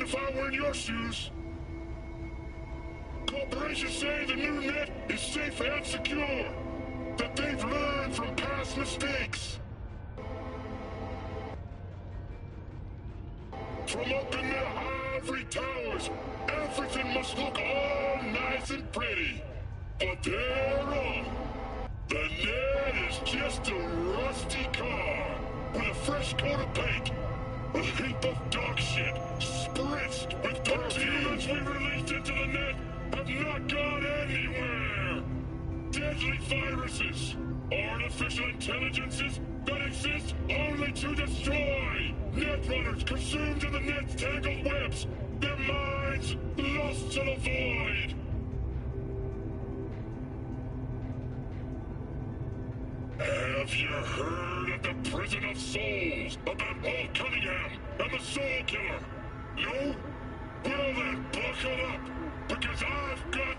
if I were in your shoes. Corporations say the new net is safe and secure. That they've learned from past mistakes. From up in their ivory towers, everything must look all nice and pretty. But they're wrong. The net is just a rusty car with a fresh coat of paint. A heap of dog shit spritzed with particulates we released into the net have not gone anywhere. Deadly viruses, artificial intelligences that exist only to destroy. Netrunners consumed in the net's tangled webs, their minds lost to the void. Have you heard of the Prison of Souls about Walt Cunningham and the Soul Killer? No? Well then, buckle up, because I've got...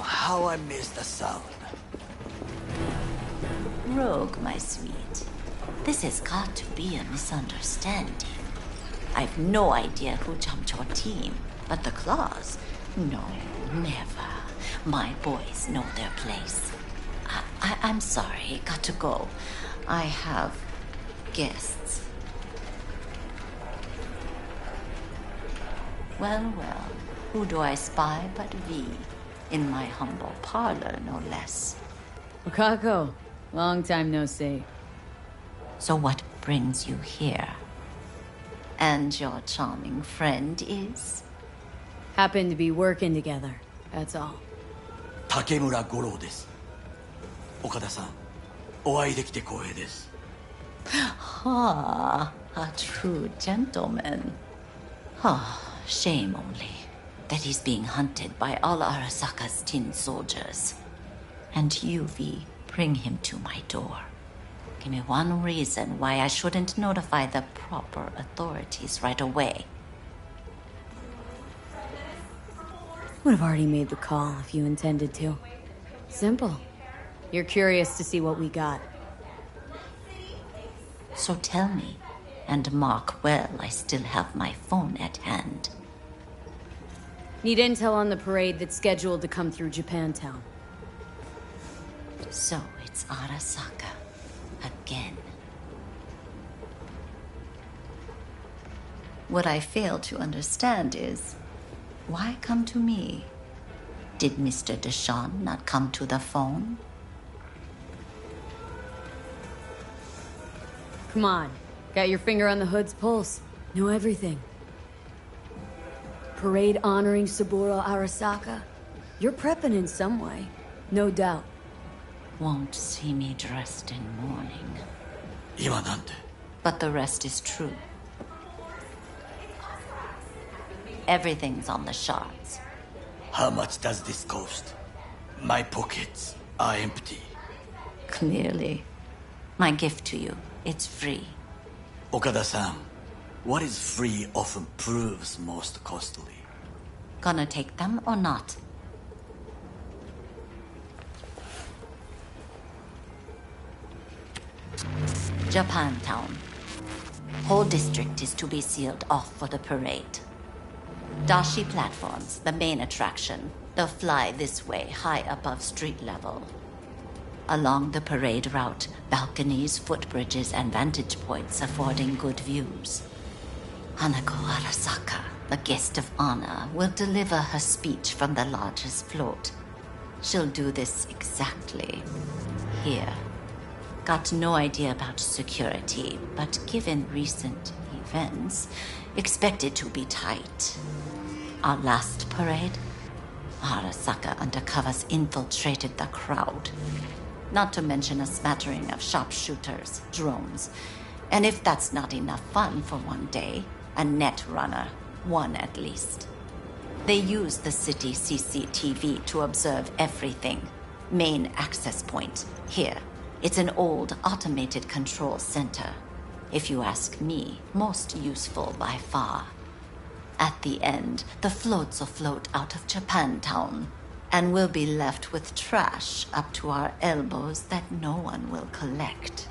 How I miss the sound. Rogue, my sweet. This has got to be a misunderstanding. I've no idea who jumped your team, but the Claws? No, never. My boys know their place. I'm sorry, got to go. I have guests. Well, who do I spy but V? In my humble parlor, no less. Wakako, long time no see. So what brings you here? And your charming friend is? Happen to be working together, that's all. Takemura Goro です。岡田さん、お会いできて光栄です。Ah, a true gentleman. Ah, shame only that he's being hunted by all Arasaka's tin soldiers. And you, V, bring him to my door. Give me one reason why I shouldn't notify the proper authorities right away. Would have already made the call if you intended to. Simple. You're curious to see what we got. So tell me, and mark well I still have my phone at hand. Need intel on the parade that's scheduled to come through Japantown. So it's Arasaka. Again. What I fail to understand is, why come to me? Did Mr. Deshawn not come to the phone? Come on. Got your finger on the hood's pulse. Know everything. Parade honoring Saburo Arasaka. You're prepping in some way. No doubt. Won't see me dressed in mourning. 今なんて But the rest is true. Everything's on the shards. How much does this cost? My pockets are empty. Clearly. My gift to you, it's free. Okada-san, what is free often proves most costly. Gonna take them or not? Japantown. Whole district is to be sealed off for the parade. Dashi platforms, the main attraction. They'll fly this way, high above street level. Along the parade route, balconies, footbridges, and vantage points affording good views. Hanako Arasaka, the guest of honor, will deliver her speech from the largest float. She'll do this exactly here. Got no idea about security, but given recent events, expected to be tight. Our last parade, Arasaka undercovers infiltrated the crowd. Not to mention a smattering of sharpshooters, drones. And if that's not enough fun for one day, a net runner. One at least. They use the city CCTV to observe everything. Main access point, here. It's an old automated control center. If you ask me, most useful by far. At the end, the floats will float out of Japantown, and we'll be left with trash up to our elbows that no one will collect.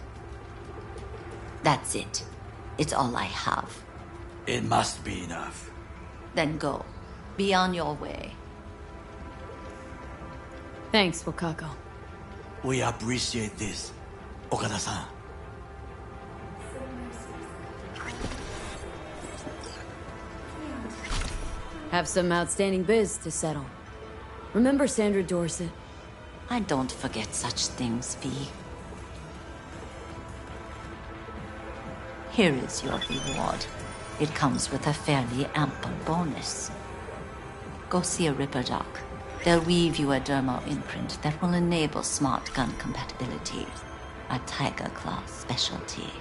That's it. It's all I have. It must be enough. Then go. Be on your way. Thanks, Wakako. We appreciate this, Okada-san. Have some outstanding biz to settle. Remember Sandra Dorset? I don't forget such things, V. Here is your reward. It comes with a fairly ample bonus. Go see a Ripper Doc. They'll weave you a dermal imprint that will enable smart gun compatibility. A Tiger Claw specialty.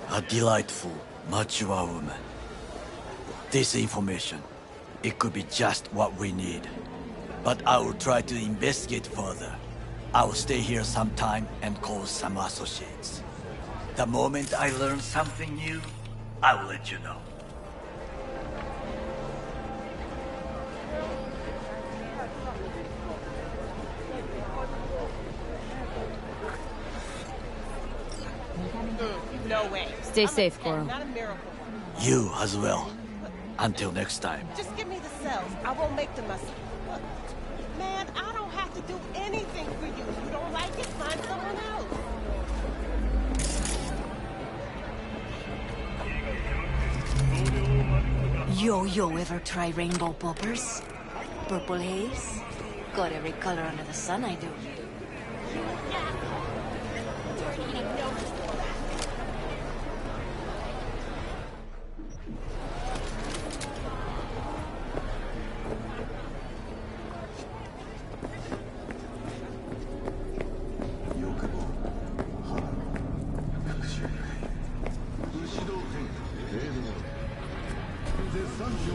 A delightful, mature woman. This information, it could be just what we need. But I will try to investigate further. I will stay here some time and call some associates. The moment I learn something new, I will let you know. away. Stay safe, Coral. Not a miracle. You as well. Until next time. Just give me the cells. I won't make them myself. Look, man, I don't have to do anything for you. If you don't like it, find someone else. Yo, ever try rainbow poppers? Purple haze? Got every color under the sun, I do.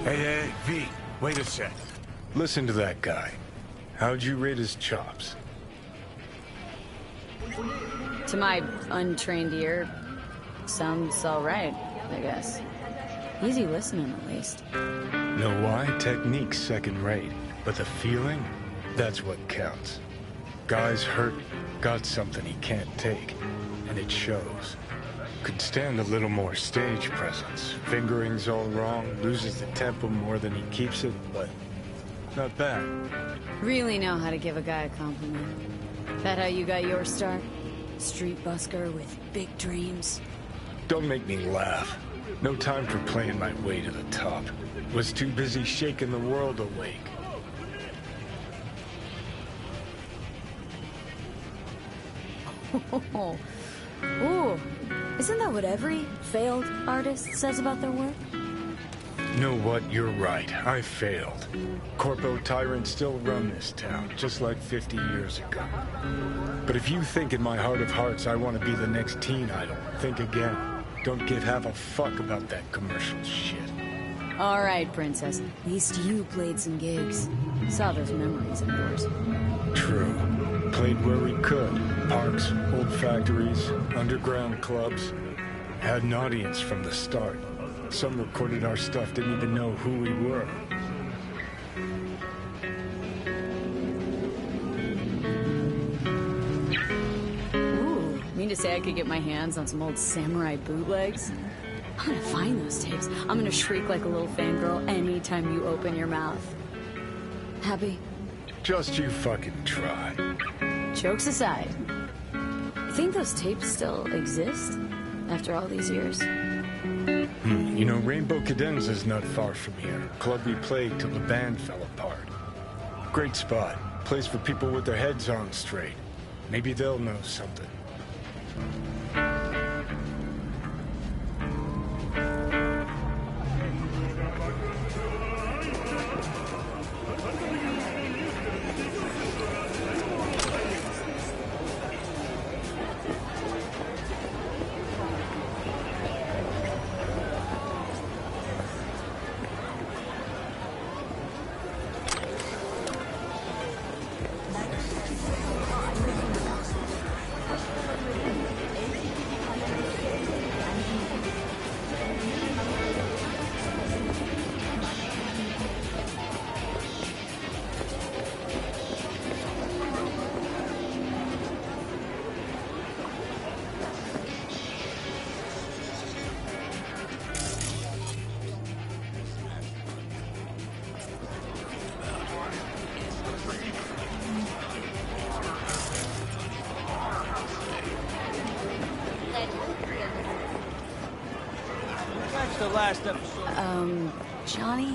Hey, V, wait a sec. Listen to that guy. How'd you rate his chops? To my untrained ear, sounds alright, I guess. Easy listening, at least. Know why? Technique's second rate. But the feeling? That's what counts. Guy's hurt, got something he can't take. And it shows. Could stand a little more stage presence. Fingering's all wrong, loses the tempo more than he keeps it, but not bad. Really know how to give a guy a compliment. That how you got your start? Street busker with big dreams? Don't make me laugh. No time for playing my way to the top. Was too busy shaking the world awake. Ooh, isn't that what every failed artist says about their work? Know what? You're right. I failed. Corpo tyrants still run this town, just like 50 years ago. But if you think in my heart of hearts I want to be the next teen idol, think again. Don't give half a fuck about that commercial shit. All right, princess. At least you played some gigs. Saw those memories of yours. True. Played where we could. Parks, old factories, underground clubs. Had an audience from the start. Some recorded our stuff, didn't even know who we were. Ooh, mean to say I could get my hands on some old samurai bootlegs? I'm gonna find those tapes. I'm gonna shriek like a little fangirl anytime you open your mouth. Happy? Just you fucking try. Jokes aside, you think those tapes still exist after all these years? You know, Rainbow Cadenza's not far from here. Club we played till the band fell apart. Great spot. Place for people with their heads on straight. Maybe they'll know something. The last episode. Johnny?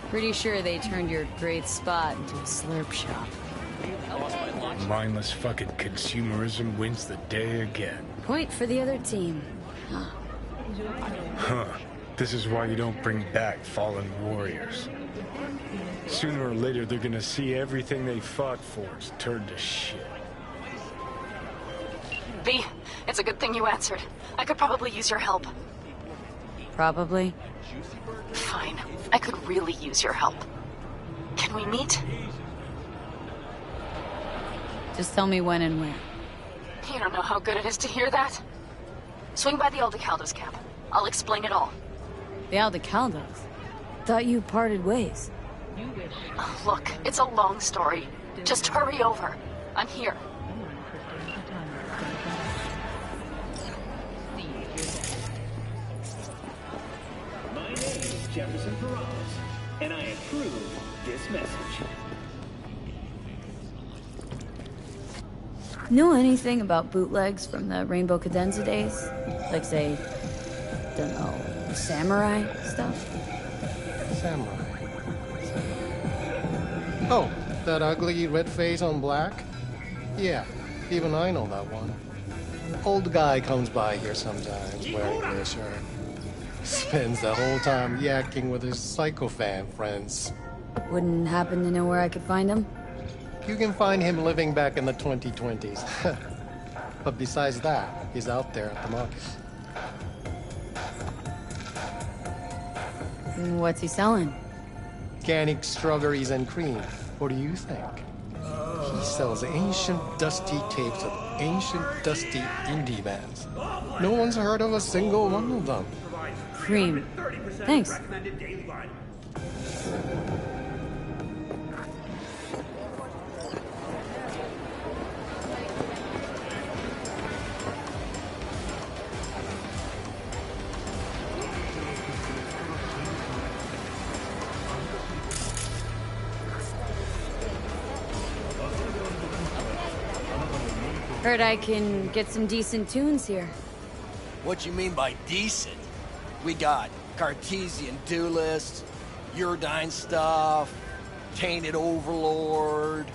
Pretty sure they turned your great spot into a slurp shop. Mindless fucking consumerism wins the day again. Point for the other team. Huh. This is why you don't bring back fallen warriors. Sooner or later, they're gonna see everything they fought for is turned to shit. V, it's a good thing you answered. I could probably use your help. Probably. Fine. I could really use your help. Can we meet? Just tell me when and where. You don't know how good it is to hear that. Swing by the Aldecaldos camp. I'll explain it all. The Aldecaldos? Thought you parted ways. Look, it's a long story. Just hurry over. I'm here. Jefferson Perez, and I approve this message. Know anything about bootlegs from the Rainbow Cadenza days? Like, say, don't know, samurai stuff? Samurai. Oh, that ugly red face on black? Yeah, even I know that one. Old guy comes by here sometimes wearing this shirt. Spends the whole time yakking with his psychofan friends. Wouldn't happen to know where I could find him? You can find him living back in the 2020s. But besides that, he's out there at the market. What's he selling? Organic strawberries and cream. What do you think? He sells ancient, dusty tapes of ancient, dusty indie bands. No one's heard of a single one of them. Cream. Thanks. Heard I can get some decent tunes here. What you mean by decent? We got Cartesian Duelist, Uridine stuff, Tainted Overlord.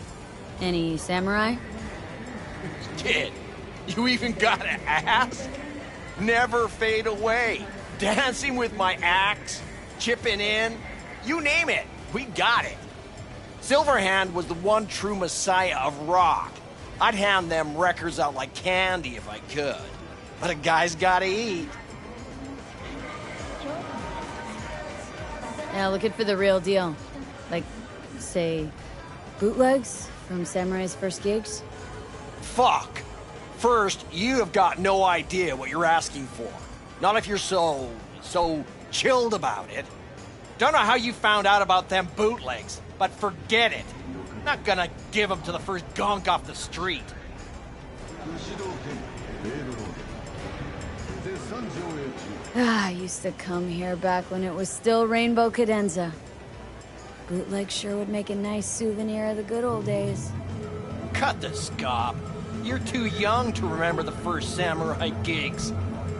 Any samurai? Kid, you even gotta ask? Never fade away. Dancing with my axe, chipping in, you name it, we got it. Silverhand was the one true messiah of rock. I'd hand them records out like candy if I could. But a guy's gotta eat. Yeah, looking for the real deal. Like, say, bootlegs from Samurai's first gigs? Fuck. First, you have got no idea what you're asking for. Not if you're so chilled about it. Don't know how you found out about them bootlegs, but forget it. Not gonna give them to the first gonk off the street. I used to come here back when it was still Rainbow Cadenza. Bootleg sure would make a nice souvenir of the good old days. Cut the scop. You're too young to remember the first samurai gigs.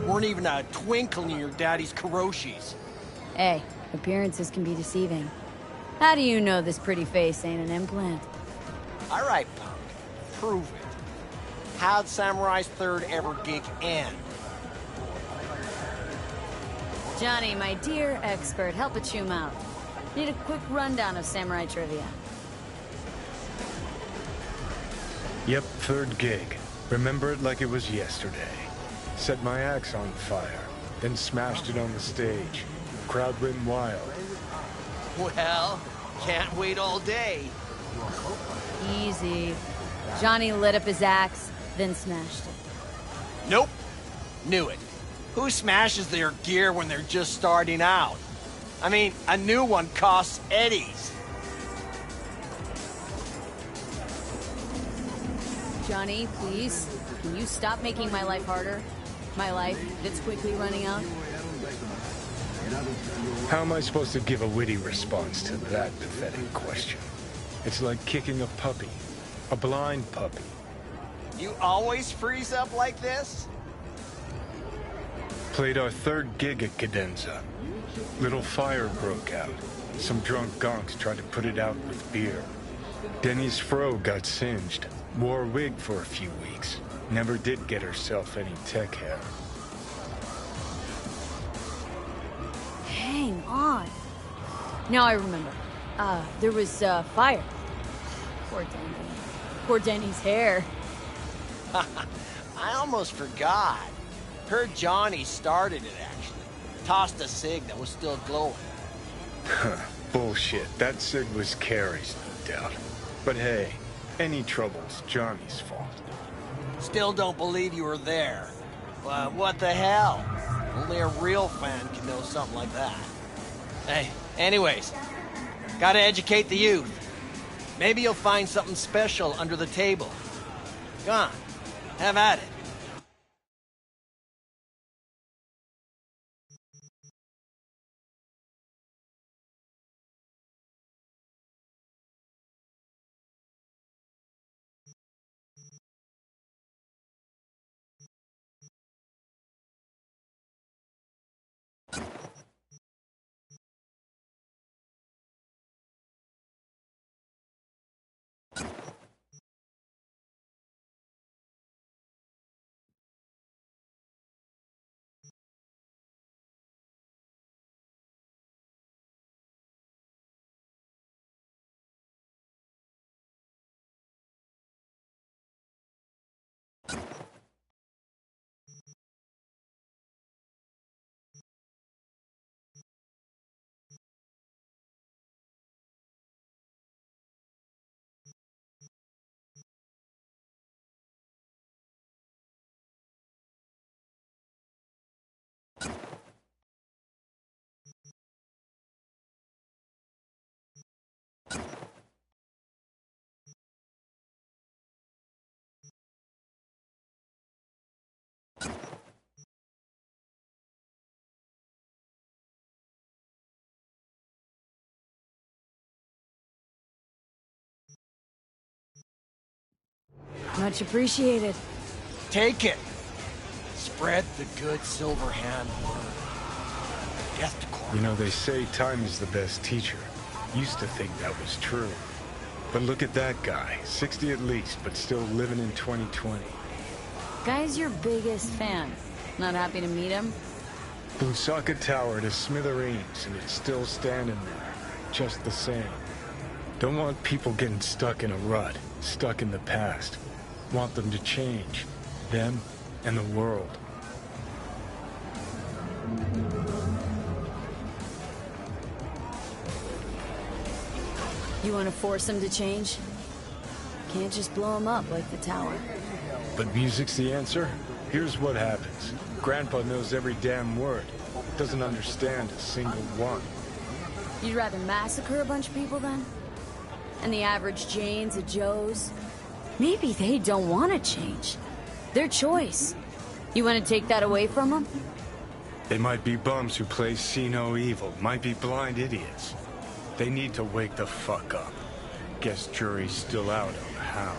Weren't even a twinkle in your daddy's karoshis. Hey, appearances can be deceiving. How do you know this pretty face ain't an implant? All right, punk. Prove it. How'd Samurai's third ever gig end? Johnny, my dear expert, help a chum out. Need a quick rundown of samurai trivia. Yep, third gig. Remember it like it was yesterday. Set my axe on fire, then smashed it on the stage. Crowd went wild. Well, can't wait all day. Easy. Johnny lit up his axe, then smashed it. Nope. Knew it. Who smashes their gear when they're just starting out? I mean, a new one costs eddies. Johnny, please, can you stop making my life harder? My life that's quickly running out? How am I supposed to give a witty response to that pathetic question? It's like kicking a puppy. A blind puppy. You always freeze up like this? Played our third gig at Cadenza. Little fire broke out. Some drunk gonks tried to put it out with beer. Denny's fro got singed. Wore a wig for a few weeks. Never did get herself any tech hair. Hang on. Now I remember. There was, fire. Poor Denny. Poor Denny's hair. I almost forgot. Heard Johnny started it, actually. Tossed a cig that was still glowing. Bullshit. That cig was Carrie's, no doubt. But hey, any trouble's Johnny's fault. Still don't believe you were there. But what the hell? Only a real fan can know something like that. Hey, anyways, gotta educate the youth. Maybe you'll find something special under the table. Go on, have at it. Much appreciated. Take it. Spread the good silver hand word. Death to corn. You know, they say time is the best teacher. Used to think that was true. But look at that guy. 60 at least, but still living in 2020. Guy's your biggest fan. Not happy to meet him? Blew Saka Tower to smithereens, and it's still standing there. Just the same. Don't want people getting stuck in a rut. Stuck in the past. Want them to change. Them and the world. You want to force them to change? Can't just blow them up like the tower. But music's the answer? Here's what happens. Grandpa knows every damn word. Doesn't understand a single one. You'd rather massacre a bunch of people then? And the average Janes or Joes? Maybe they don't want to change. Their choice. You want to take that away from them? They might be bums who play see no evil. Might be blind idiots. They need to wake the fuck up. Guess jury's still out on how.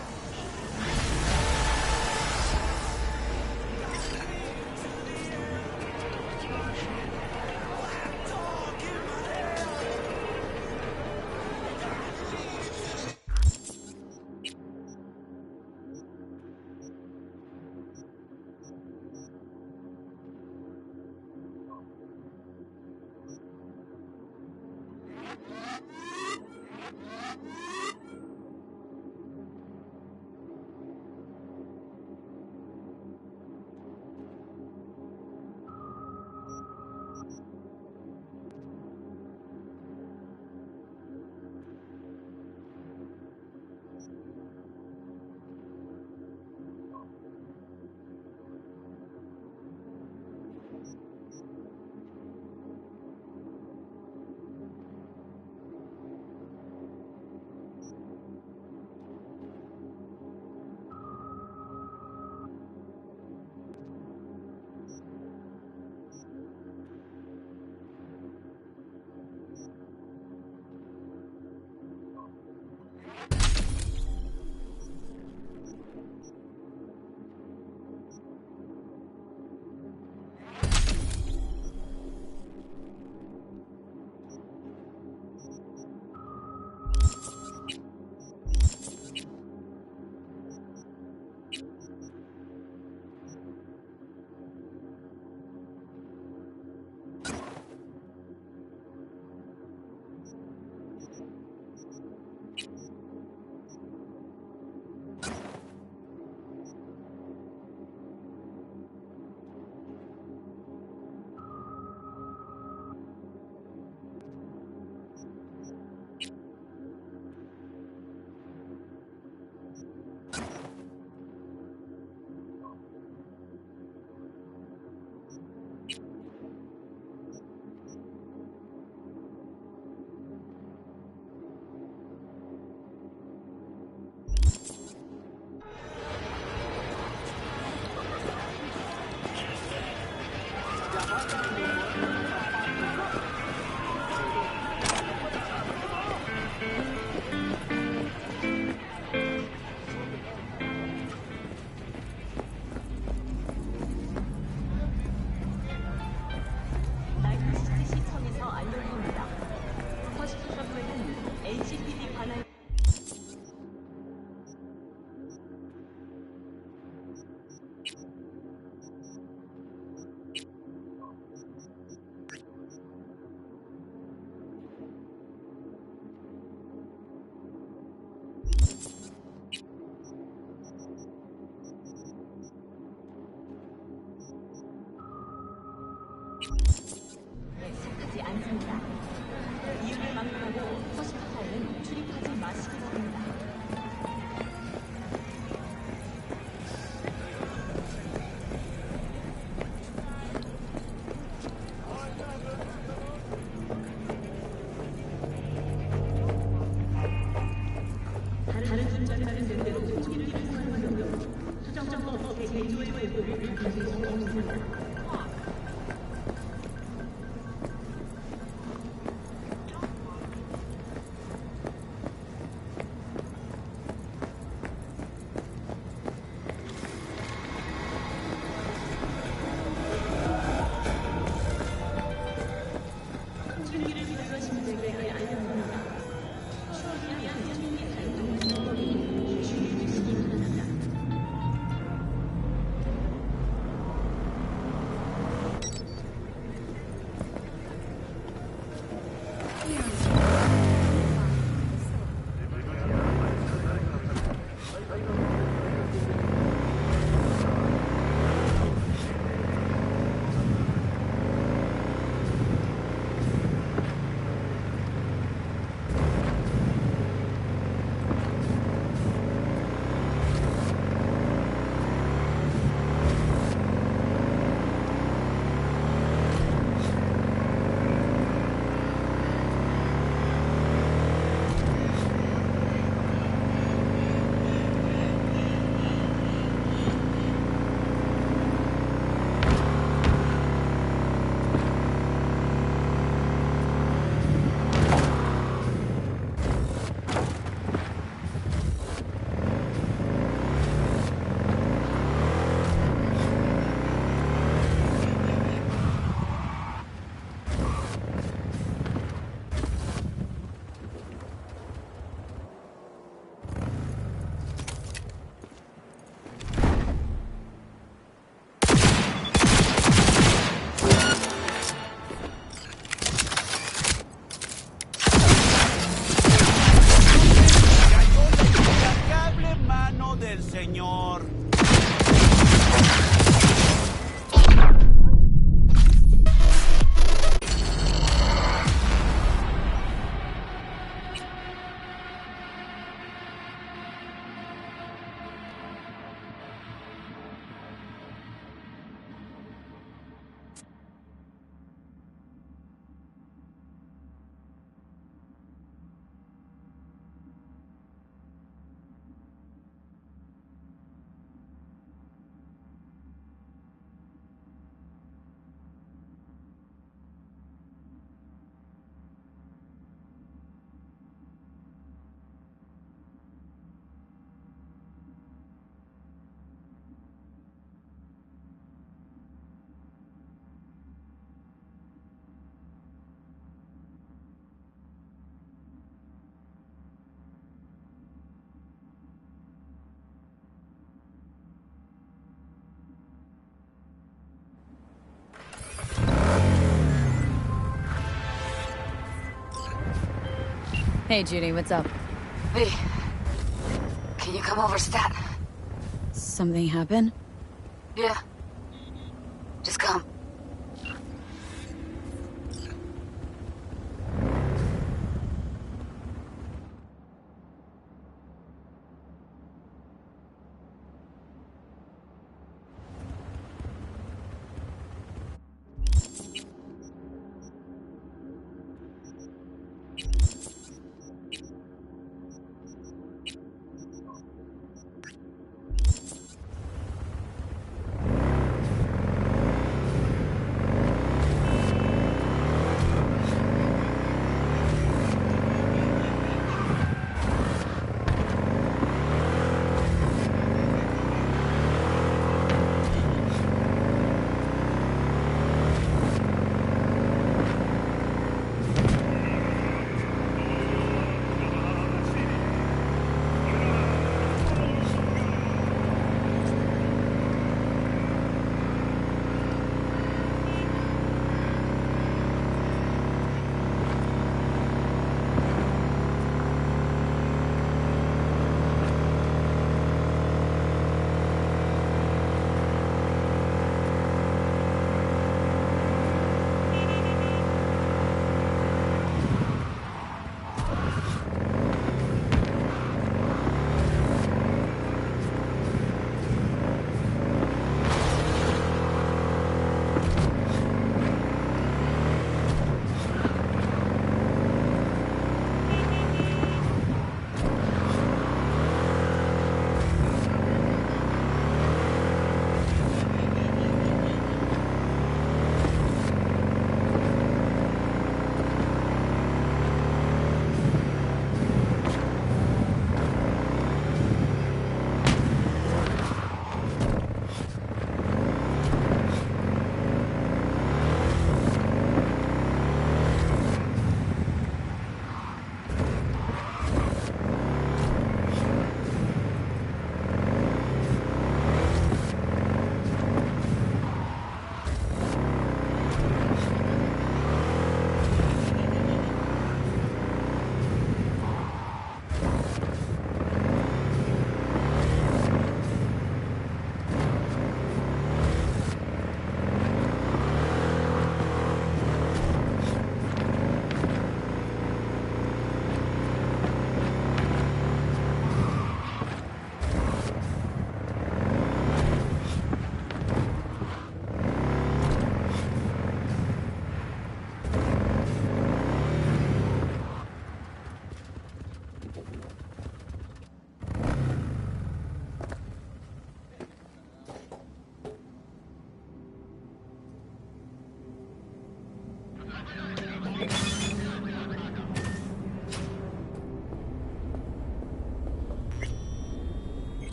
señor. Hey, Judy, what's up? V, can you come over, stat? Something happened? Yeah. Just come.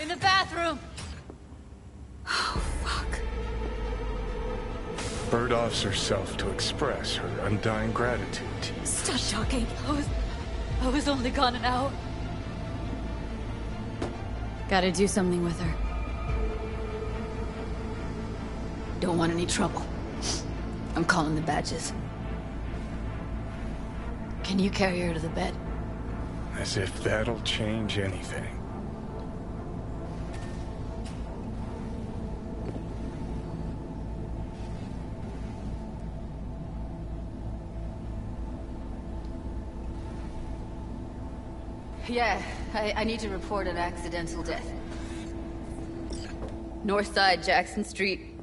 In the bathroom! Oh, fuck. Bird offs herself to express her undying gratitude to you. Stop talking. I was only gone an hour. Gotta do something with her. Don't want any trouble. I'm calling the badges. Can you carry her to the bed? As if that'll change anything. Yeah, I need to report an accidental death. North side, Jackson Street.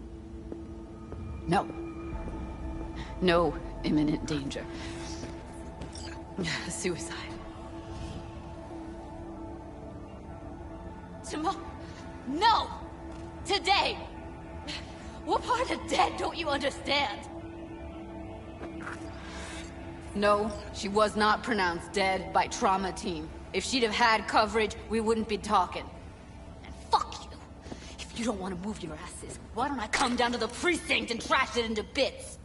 No. No imminent danger. Suicide. Tomorrow? No! Today! What part of dead don't you understand? No, she was not pronounced dead by trauma team. If she'd have had coverage, we wouldn't be talking. And fuck you! If you don't want to move your asses, why don't I come down to the precinct and trash it into bits?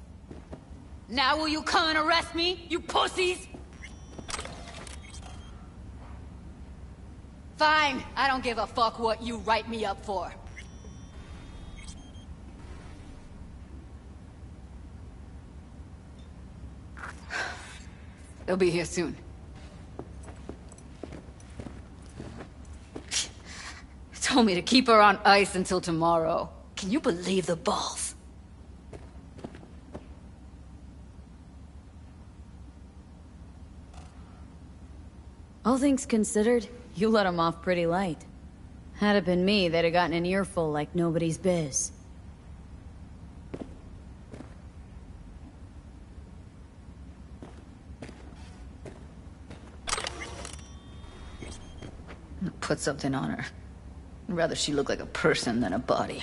Now will you come and arrest me, you pussies? Fine, I don't give a fuck what you write me up for. They'll be here soon. Told me to keep her on ice until tomorrow. Can you believe the balls? All things considered, you let him off pretty light. Had it been me, they'd have gotten an earful like nobody's biz. Put something on her. I'd rather she look like a person than a body.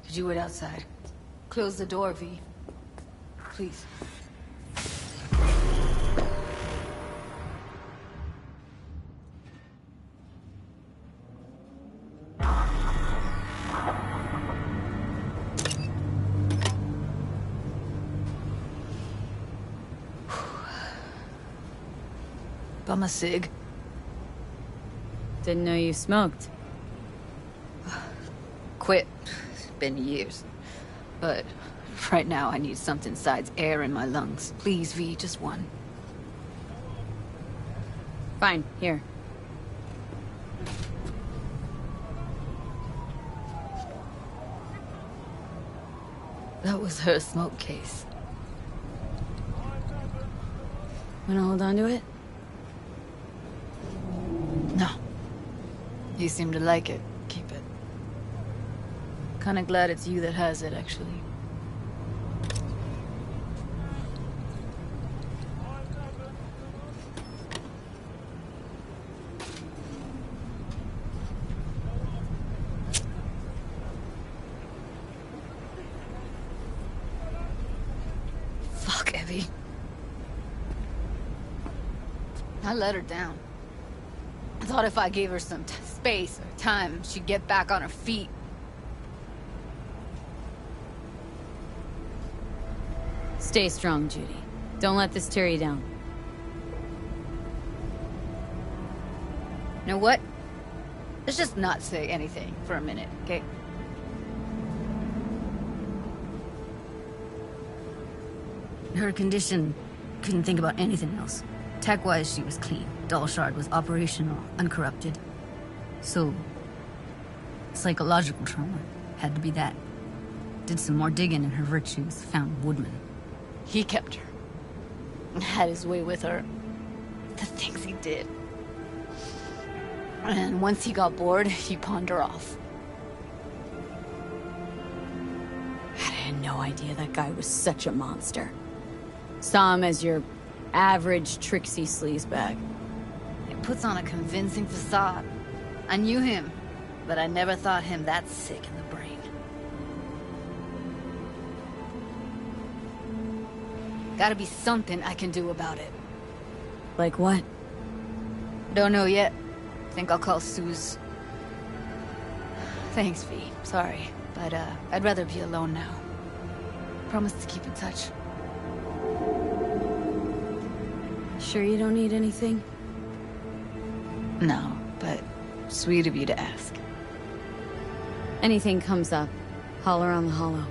Could you wait outside? Close the door, V. Please. Bum a cig. Didn't know you smoked. Quit. It's been years. But right now I need something besides air in my lungs. Please, V, just one. Fine, here. That was her smoke case. Wanna hold on to it? No. You seem to like it. Keep it. Kinda glad it's you that has it, actually. Fuck, Evie. I let her down. I thought if I gave her some space or time, she'd get back on her feet. Stay strong, Judy. Don't let this tear you down. You know what? Let's just not say anything for a minute, okay? Her condition, couldn't think about anything else. Tech-wise, she was clean. Doll Shard was operational, uncorrupted. So, psychological trauma had to be that. Did some more digging in her virtues, found Woodman. He kept her. Had his way with her. The things he did. And once he got bored, he pawned her off. I had no idea that guy was such a monster. Saw him as your average tricksy sleazebag. It puts on a convincing facade. I knew him, but I never thought him that sick in the brain. Gotta be something I can do about it. Like what? Don't know yet. Think I'll call Suze. Thanks, V. Sorry, but I'd rather be alone now. Promise to keep in touch. Sure you don't need anything? No, but sweet of you to ask. Anything comes up, holler on the hollow.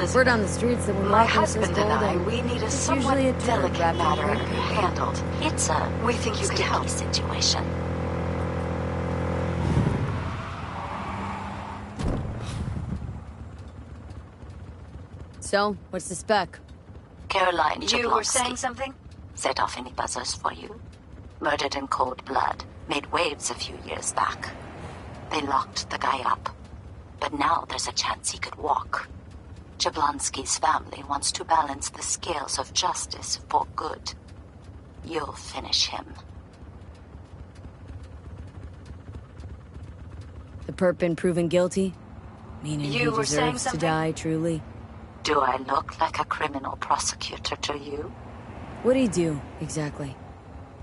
Elizabeth. Word on the streets that when My Michael's husband and I, we need a somewhat usually a turd delicate wrapped in matter paper. handled. It's a We think you could help. situation. So, what's the spec? Caroline You were Jablonski saying something? set off any buzzers for you. Murdered in cold blood. Made waves a few years back. They locked the guy up. But now there's a chance he could walk. Jablonski's family wants to balance the scales of justice for good. You'll finish him. The perp been proven guilty? Meaning You he were saying deserves to something? die, truly? Do I look like a criminal prosecutor to you? What'd he do, exactly?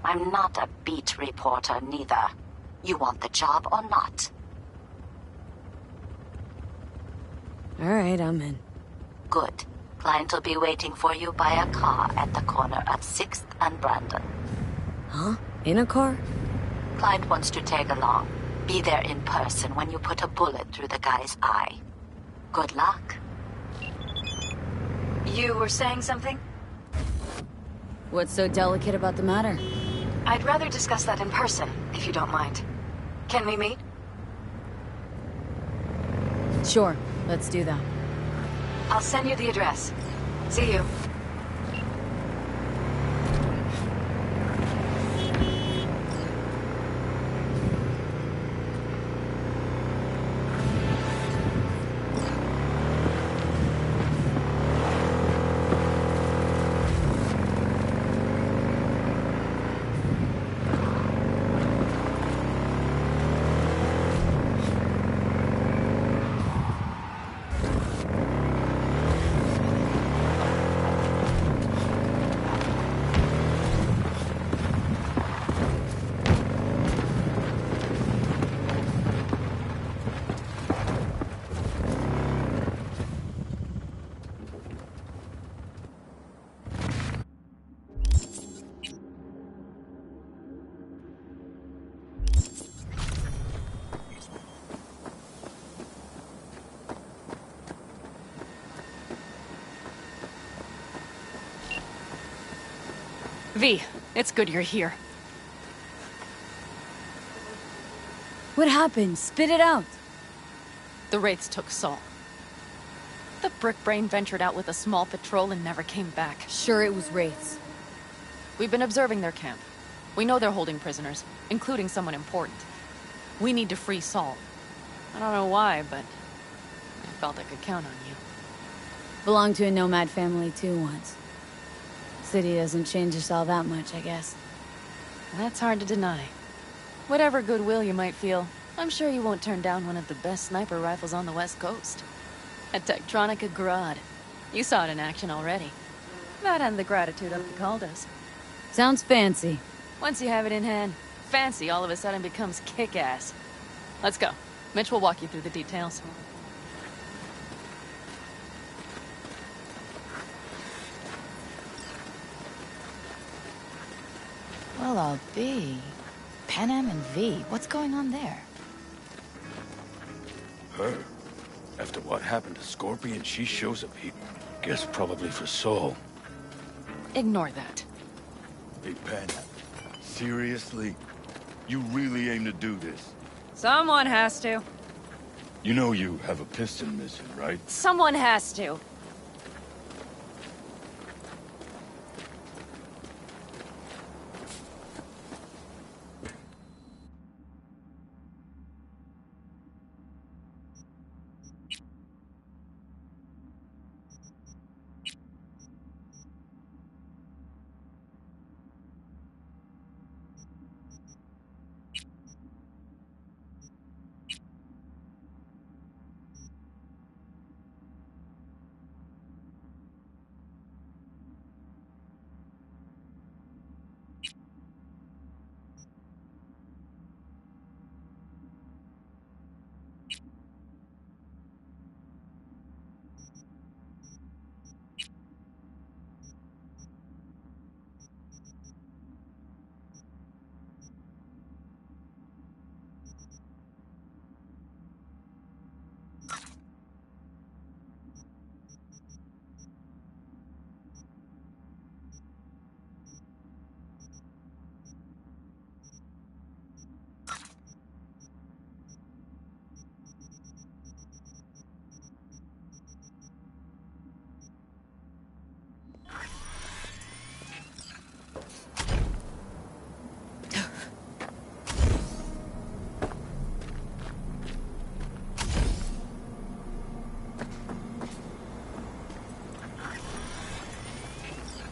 I'm not a beat reporter, neither. You want the job or not? Alright, I'm in. Good. Client will be waiting for you by a car at the corner of 6th and Brandon. Huh? In a car? Client wants to tag along. Be there in person when you put a bullet through the guy's eye. Good luck. You were saying something? What's so delicate about the matter? I'd rather discuss that in person, if you don't mind. Can we meet? Sure, let's do that. I'll send you the address. See you. V, it's good you're here. What happened? Spit it out! The Wraiths took Saul. The Brickbrain ventured out with a small patrol and never came back. Sure, it was Wraiths. We've been observing their camp. We know they're holding prisoners, including someone important. We need to free Saul. I don't know why, but I felt I could count on you. Belonged to a nomad family too once. City doesn't change us all that much, I guess. That's hard to deny. Whatever goodwill you might feel, I'm sure you won't turn down one of the best sniper rifles on the West Coast. A Tektronica Grad. You saw it in action already. That and the gratitude of the Caldos. Sounds fancy. Once you have it in hand, fancy all of a sudden becomes kick-ass. Let's go. Mitch will walk you through the details. Well, I'll be. Panam and V, what's going on there? Her? After what happened to Scorpion, she shows up here. Guess probably for Saul. Ignore that. Hey, Panam. Seriously? You really aim to do this? Someone has to. You know you have a piston missing, right? Someone has to.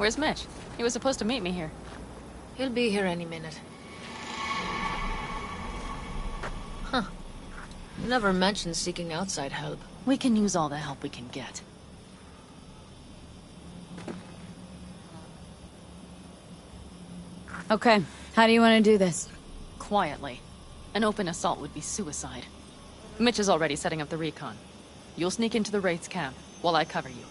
Where's Mitch? He was supposed to meet me here. He'll be here any minute. Huh. Never mentioned seeking outside help. We can use all the help we can get. Okay, how do you want to do this? Quietly. An open assault would be suicide. Mitch is already setting up the recon. You'll sneak into the Wraith's camp while I cover you.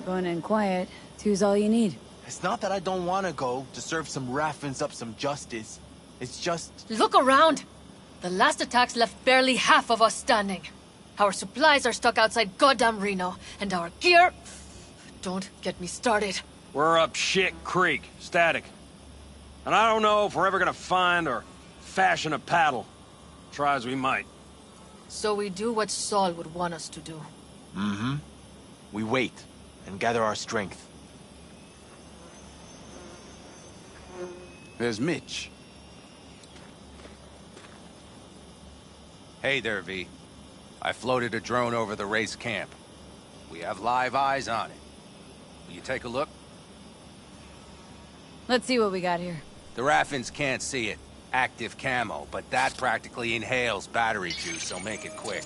Going in quiet. Two's all you need. It's not that I don't want to go to serve some Raffins up some justice. It's just... Look around! The last attacks left barely half of us standing. Our supplies are stuck outside goddamn Reno, and our gear... Don't get me started. We're up shit creek, static. And I don't know if we're ever gonna find or fashion a paddle. Try as we might. So we do what Saul would want us to do. Mm-hmm. We wait and gather our strength. There's Mitch. Hey there, V. I floated a drone over the race camp. We have live eyes on it. Will you take a look? Let's see what we got here. The Raffins can't see it. Active camo, but that practically inhales battery juice, so make it quick.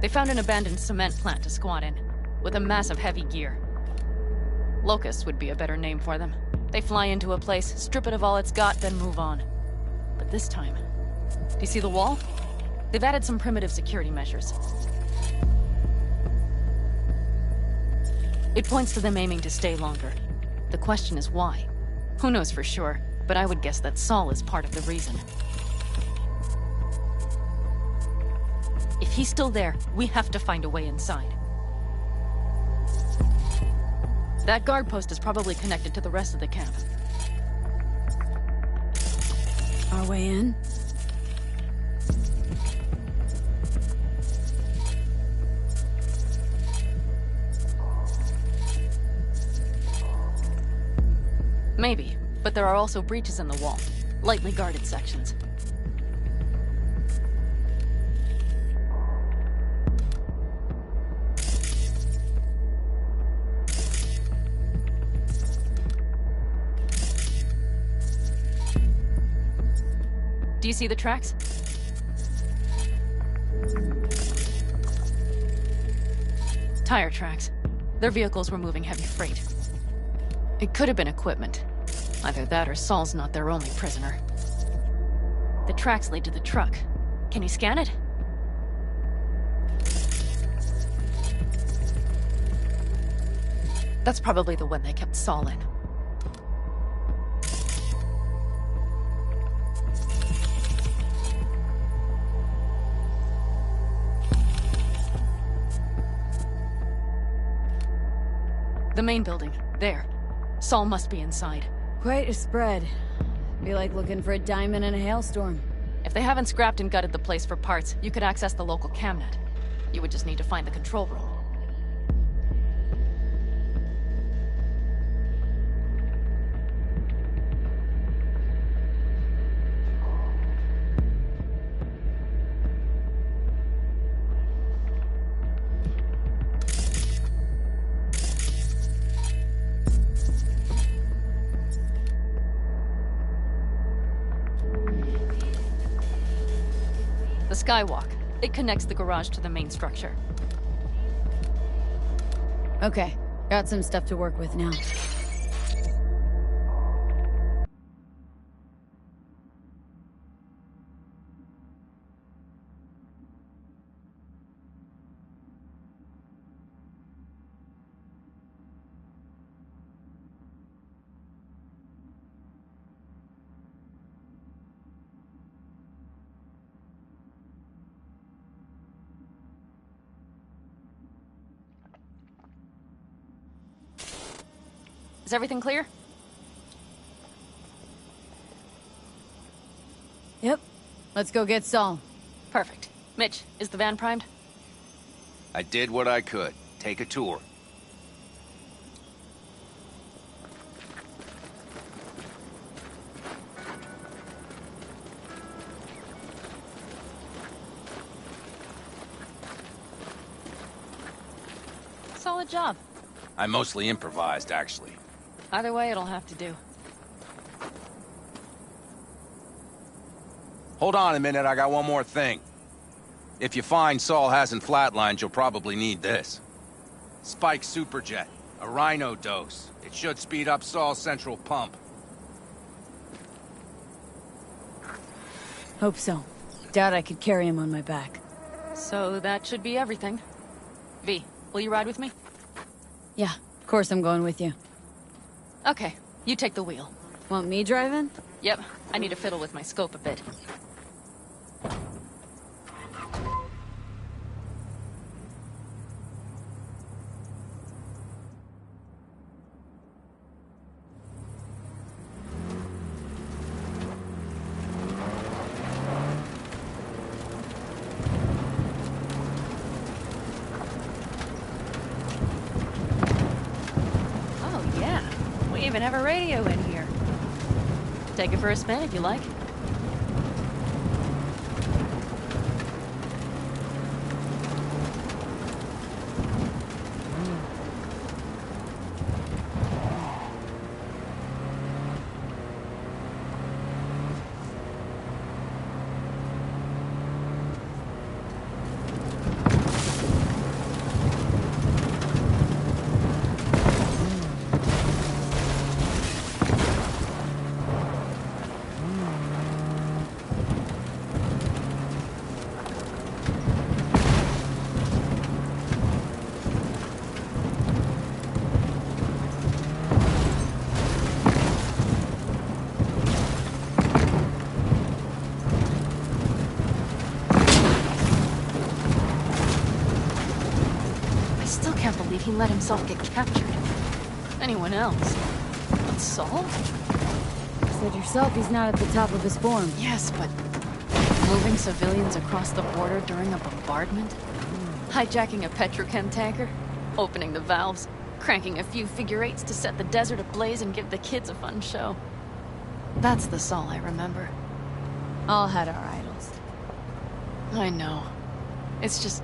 They found an abandoned cement plant to squat in, with a massive heavy gear. Locusts would be a better name for them. They fly into a place, strip it of all it's got, then move on. But this time... Do you see the wall? They've added some primitive security measures. It points to them aiming to stay longer. The question is why? Who knows for sure, but I would guess that Saul is part of the reason. If he's still there, we have to find a way inside. That guard post is probably connected to the rest of the camp. Our way in? Maybe, but there are also breaches in the wall. Lightly guarded sections. Do you see the tracks? Tire tracks. Their vehicles were moving heavy freight. It could have been equipment. Either that or Saul's not their only prisoner. The tracks lead to the truck. Can you scan it? That's probably the one they kept Saul in. The main building. There. Saul must be inside. Quite a spread. Be like looking for a diamond in a hailstorm. If they haven't scrapped and gutted the place for parts, you could access the local camnet. You would just need to find the control room. The skywalk. It connects the garage to the main structure. Okay, got some stuff to work with now. Is everything clear? Yep. Let's go get Saul. Perfect. Mitch, is the van primed? I did what I could. Take a tour. Solid job. I mostly improvised, actually. Either way, it'll have to do. Hold on a minute, I got one more thing. If you find Saul hasn't flatlined, you'll probably need this. Spike Superjet, a Rhino dose. It should speed up Saul's central pump. Hope so. Doubt I could carry him on my back. So that should be everything. V, will you ride with me? Yeah, of course I'm going with you. Okay, you take the wheel. Want me driving? Yep, I need to fiddle with my scope a bit. We even have a radio in here. Take it for a spin if you like. He let himself get captured. Anyone else? But Saul? You said yourself he's not at the top of his form. Yes, but moving civilians across the border during a bombardment? Hijacking a petrochem tanker? Opening the valves? Cranking a few figure-8s to set the desert ablaze and give the kids a fun show? That's the Saul I remember. All had our idols. I know. It's just...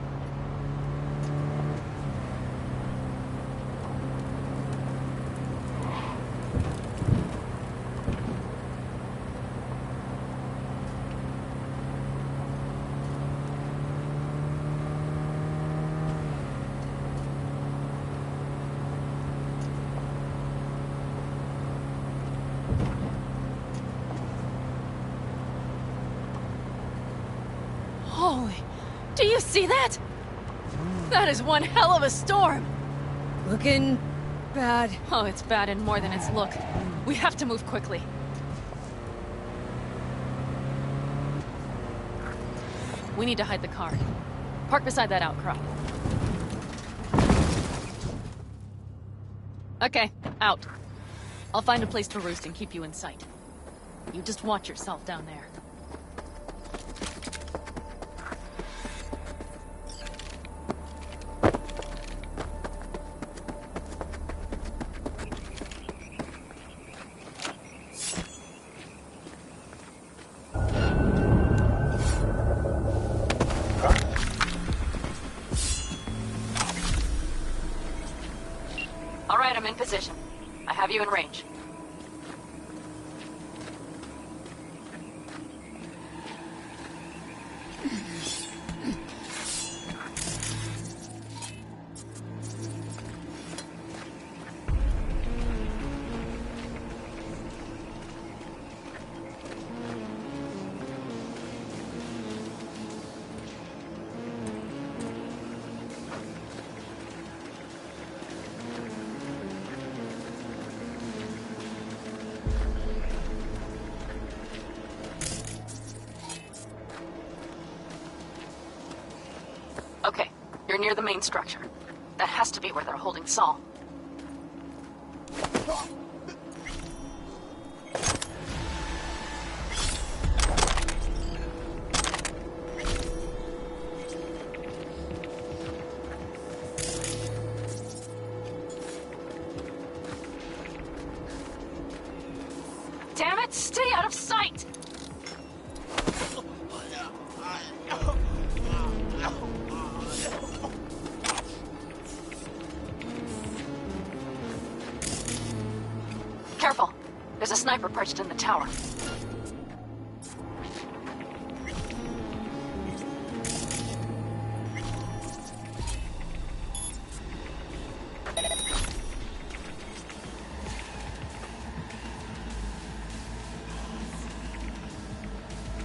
Holy... Do you see that? That is one hell of a storm! Looking... bad. Oh, it's bad in more than its look. We have to move quickly. We need to hide the car. Park beside that outcrop. Okay, out. I'll find a place to roost and keep you in sight. You just watch yourself down there. All right, I'm in position. I have you in range. Okay, you're near the main structure. That has to be where they're holding Saul. lodged in the tower.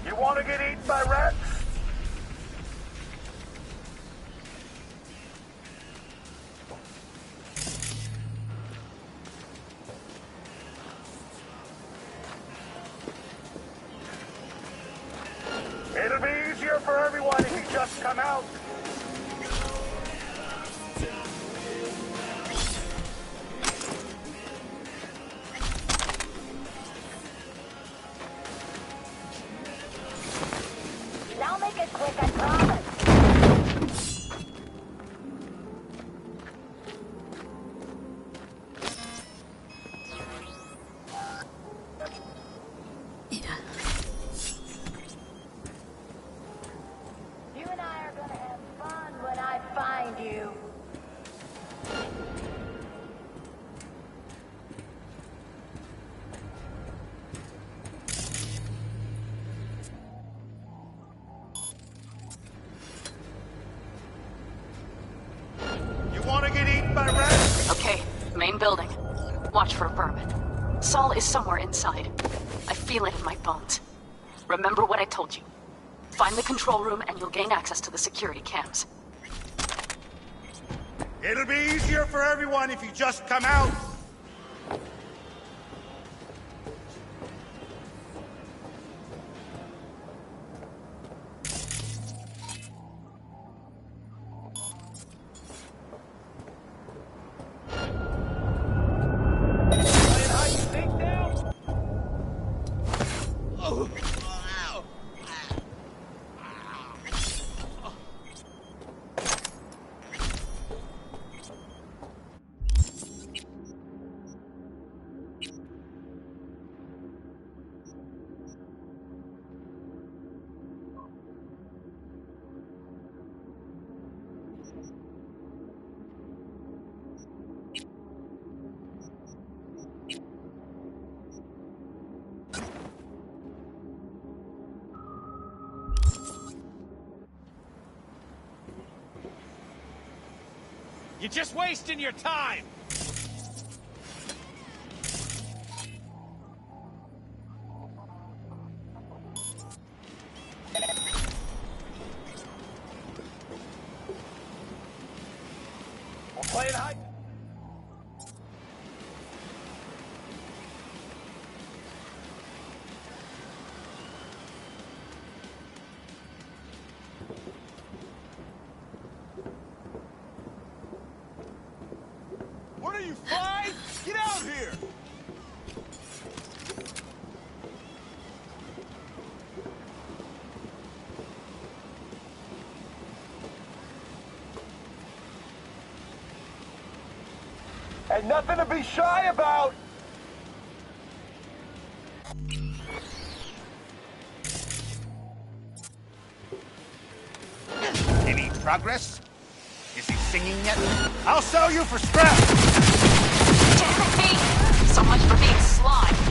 You want to get eaten by rats? It'll be easier for everyone if you just come out. I'll make it quick, I promise. You and I are gonna have fun when I find you. You want to get eaten by rats? Okay, main building. Watch for a vermin. Saul is somewhere inside. I feel it in my bones. Remember what I told you. Find the control room and you'll gain access to the security cams. It'll be easier for everyone if you just come out. You're just wasting your time! We'll play it high. What are you, 5? Get out here! And nothing to be shy about. Any progress? Is he singing yet? I'll sell you for scrap! Damn it, Pete! So much for being sly.